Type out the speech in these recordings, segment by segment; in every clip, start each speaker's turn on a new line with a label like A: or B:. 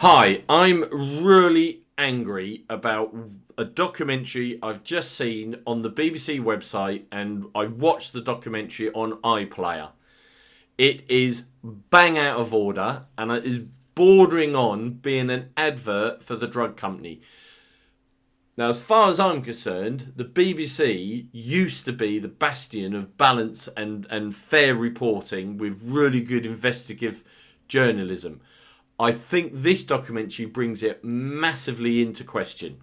A: Hi, I'm really angry about a documentary I've just seen on the BBC website, and I watched the documentary on iPlayer. It is bang out of order and it is bordering on being an advert for the drug company. Now, as far as I'm concerned, the BBC used to be the bastion of balance and fair reporting with really good investigative journalism. I think this documentary brings it massively into question.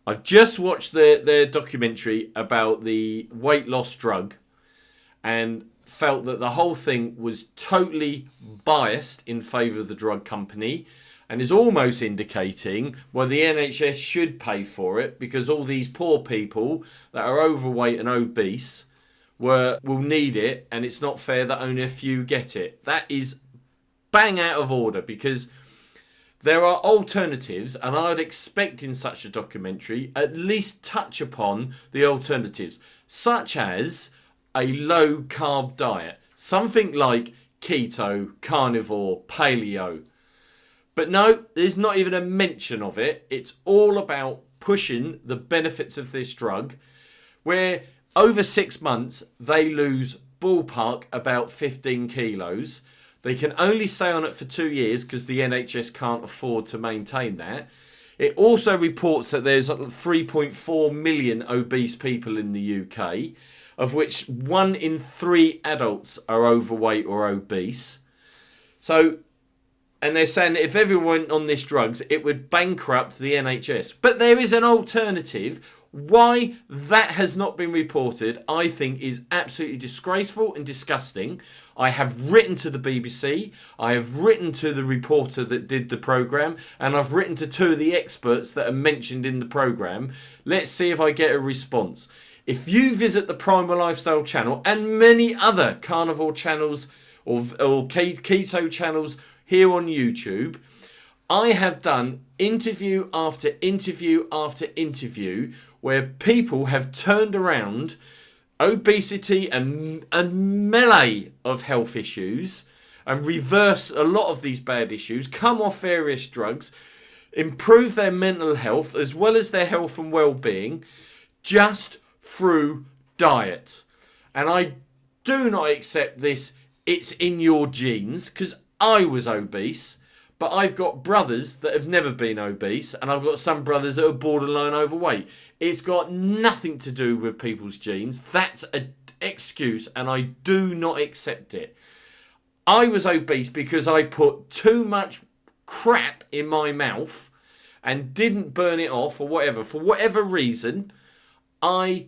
A: I've just watched their documentary about the weight loss drug and felt that the whole thing was totally biased in favour of the drug company and is almost indicating, well, the NHS should pay for it because all these poor people that are overweight and obese will need it, and it's not fair that only a few get it. That is bang out of order, because there are alternatives, and I'd expect in such a documentary at least touch upon the alternatives, such as a low carb diet, something like keto, carnivore, paleo. But no, there's not even a mention of it. It's all about pushing the benefits of this drug, where over 6 months they lose ballpark about 15 kilos. They can only stay on it for 2 years because the NHS can't afford to maintain that. It also reports that there's 3.4 million obese people in the UK, of which 1 in 3 adults are overweight or obese. So, and they're saying that if everyone went on this drugs, it would bankrupt the NHS. But there is an alternative. Why that has not been reported, I think, is absolutely disgraceful and disgusting. I have written to the BBC, I have written to the reporter that did the programme, and I've written to 2 of the experts that are mentioned in the programme. Let's see if I get a response. If you visit the Primal Lifestyle channel and many other carnivore channels or keto channels here on YouTube, I have done interview after interview after interview where people have turned around obesity and a melee of health issues and reversed a lot of these bad issues, come off various drugs, improve their mental health as well as their health and well-being just through diet. And I do not accept this, it's in your genes, because I was obese. But I've got brothers that have never been obese, and I've got some brothers that are borderline overweight. It's got nothing to do with people's genes. That's an excuse, and I do not accept it. I was obese because I put too much crap in my mouth and didn't burn it off or whatever. For whatever reason, I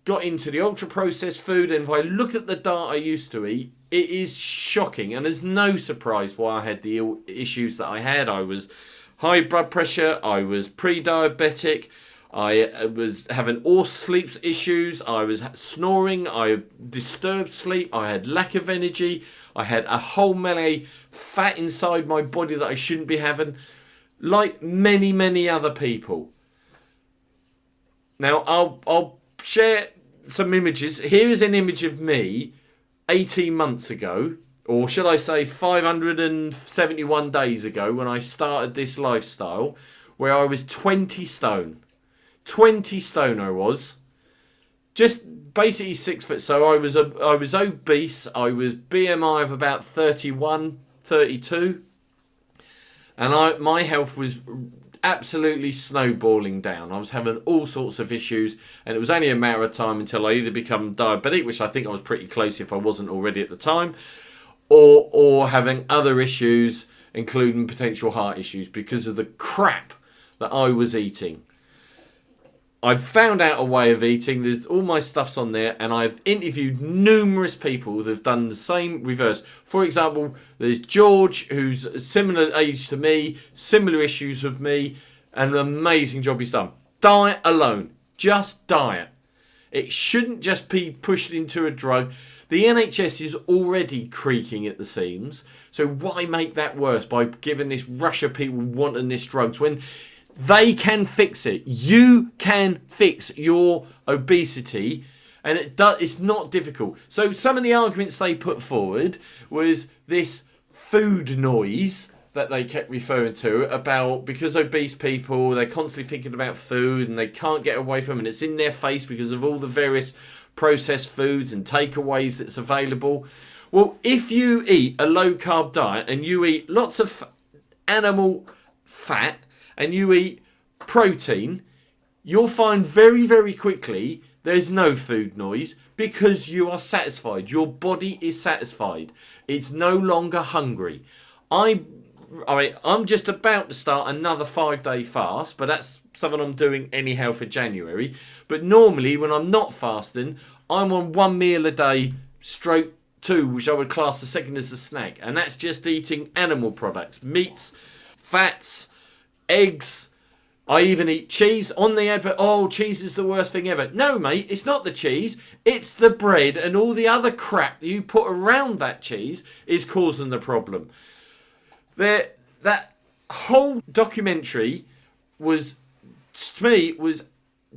A: got into the ultra-processed food, and if I look at the diet I used to eat, it is shocking, and there's no surprise why I had the issues that I had. I was high blood pressure, I was pre-diabetic, I was having all sleep issues, I was snoring, I disturbed sleep, I had lack of energy, I had a whole melee fat inside my body that I shouldn't be having, like many, many other people. Now, I'll share some images. Here is an image of me 18 months ago, or should I say 571 days ago, when I started this lifestyle, where I was 20 stone. 20 stone I was. Just basically 6 foot. So I was obese. I was BMI of about 31, 32. And my health was absolutely snowballing down. I was having all sorts of issues, and it was only a matter of time until I either become diabetic, which I think I was pretty close if I wasn't already at the time, or having other issues, including potential heart issues, because of the crap that I was eating. I've found out a way of eating. There's all my stuff's on there, and I've interviewed numerous people that have done the same reverse. For example, there's George, who's a similar age to me, similar issues with me, and an amazing job he's done. Diet alone, just diet. It shouldn't just be pushed into a drug. The NHS is already creaking at the seams, so why make that worse by giving this rush of people wanting this drugs when they can fix it? You can fix your obesity, and it's not difficult. So some of the arguments they put forward was this food noise that they kept referring to about, because obese people, they're constantly thinking about food and they can't get away from it. And it's in their face because of all the various processed foods and takeaways that's available. Well, if you eat a low carb diet and you eat lots of animal fat and you eat protein, you'll find very, very quickly there's no food noise because you are satisfied. Your body is satisfied. It's no longer hungry. I'm just about to start another 5-day fast, but that's something I'm doing anyhow for January. But normally when I'm not fasting, I'm on 1 meal a day, stroke 2, which I would class the second as a snack. And that's just eating animal products, meats, fats, eggs. I even eat cheese. On the advert, oh, cheese is the worst thing ever. No, mate, it's not the cheese. It's the bread and all the other crap that you put around that cheese is causing the problem. That whole documentary was, to me, was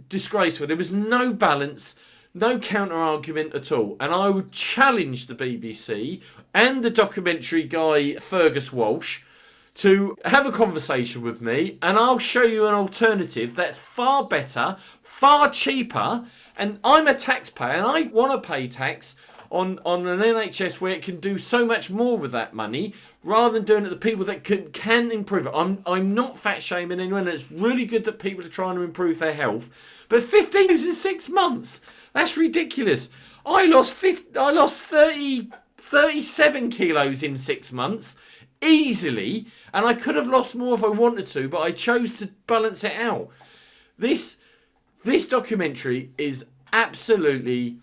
A: disgraceful. There was no balance, no counter-argument at all. And I would challenge the BBC and the documentary guy, Fergus Walsh, to have a conversation with me, and I'll show you an alternative that's far better, far cheaper. And I'm a taxpayer, and I want to pay tax on an NHS where it can do so much more with that money, rather than doing it to the people that can improve it. I'm not fat shaming anyone. It's really good that people are trying to improve their health, but 15 years in 6 months, that's ridiculous. I lost 37 kilos in 6 months easily, and I could have lost more if I wanted to, but I chose to balance it out. This documentary is absolutely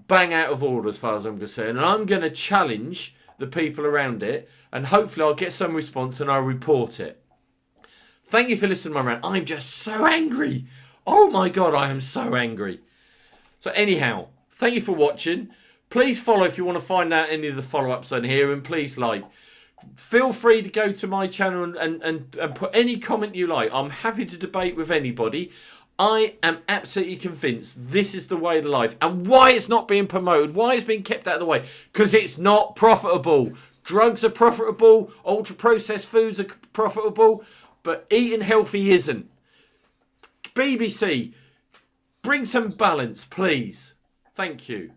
A: bang out of order as far as I'm concerned, and I'm going to challenge the people around it, and hopefully I'll get some response and I'll report it. Thank you for listening to my rant. I'm just so angry. Oh my God, I am so angry. So anyhow, thank you for watching. Please follow if you want to find out any of the follow-ups on here, and please like. Feel free to go to my channel and put any comment you like. I'm happy to debate with anybody. I am absolutely convinced this is the way of life. And why it's not being promoted, why it's being kept out of the way, because it's not profitable. Drugs are profitable, ultra-processed foods are profitable, but eating healthy isn't. BBC, bring some balance, please. Thank you.